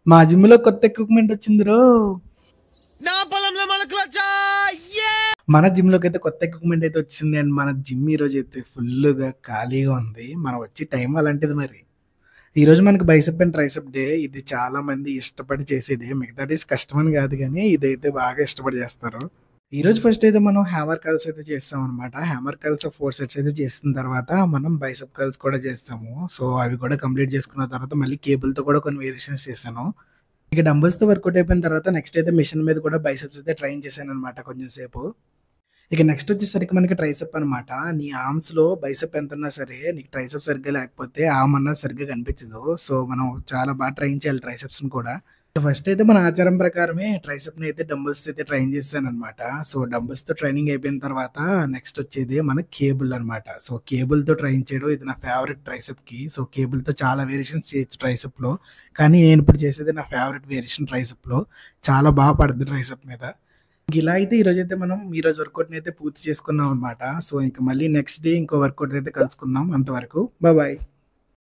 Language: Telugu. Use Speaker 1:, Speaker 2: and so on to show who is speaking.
Speaker 1: మా జిమ్‌లో కొత్త ఎక్విప్‌మెంట్ వచ్చిందిరో.
Speaker 2: నా పొలంలో మొలకలొచ్చాయి.
Speaker 1: మన జిమ్‌లోకైతే కొత్త ఎక్విప్‌మెంట్ అయితే వచ్చింది. అండ్ మన జిమ్ ఈరోజైతే ఫుల్లుగా ఖాళీగా ఉంది. మనం వచ్చే టైం అలాంటిది మరి. ఈరోజు మనకి బైసెప్ అండ్ ట్రైసెప్ డే. ఇది చాలా మంది ఇష్టపడి చేసే డే. మిగతా డేస్ కష్టమని కాదు గానీ, ఇదైతే బాగా ఇష్టపడి చేస్తారు. ఈరోజు ఫస్ట్ అయితే మనం హ్యామర్ కర్ల్స్ అయితే చేస్తామనమాట. హ్యామర్ కర్ల్స్ 4 సెట్స్ అయితే చేసిన తర్వాత మనం బైసెప్ కర్ల్స్ కూడా చేస్తాము. సో, అవి కూడా కంప్లీట్ చేసుకున్న తర్వాత మళ్ళీ కేబుల్‌తో కూడా కొన్ని వేరియేషన్స్ చేశాను. ఇక డంబెల్స్‌తో వర్కౌట్ అయిపోయిన తర్వాత నెక్స్ట్ అయితే మెషిన్ మీద కూడా బైసెప్స్ అయితే ట్రైన్ చేశాననమాట కొంచెం సేపు. ఇక నెక్స్ట్ వచ్చేసరికి మనకి ట్రైసెప్ అనమాట. నీ ఆర్మ్స్‌లో బైసెప్ ఎంతున్నా సరే, నీకు ట్రైసెప్ సరిగ్గా లేకపోతే ఆర్మ్ అన్నది సరిగ్గా కనిపించదు. సో, మనం చాలా బాగా ట్రైన్ చేయాలి ట్రైసెప్స్‌ని కూడా. ఫస్ట్ అయితే మన ఆచారం ప్రకారమే ట్రైసెప్‌ని అయితే డంబెల్స్‌తో అయితే ట్రైన్ చేశాననమాట. సో, డంబెల్స్‌తో ట్రైనింగ్ అయిపోయిన తర్వాత నెక్స్ట్ వచ్చేది మన కేబుల్ అనమాట. సో, కేబుల్‌తో ట్రైన్ చేయడం ఇది నా ఫేవరెట్ ట్రైసెప్‌కి. సో, కేబుల్‌తో చాలా వేరియేషన్స్ చేయొచ్చు ట్రైసెప్‌లో. కానీ నేను ఇప్పుడు చేసేది నా ఫేవరెట్ వేరియేషన్ ట్రైసెప్‌లో. చాలా బాగా పడుద్ది ట్రైసెప్ మీద. ఇలా అయితే ఈరోజైతే మనం ఈరోజు వర్కౌట్‌ని అయితే పూర్తి చేసుకున్నాం అనమాట. సో, ఇంక మళ్ళీ నెక్స్ట్ డే ఇంకో వర్కౌట్ అయితే కలుసుకుందాం. అంతవరకు బాయ్.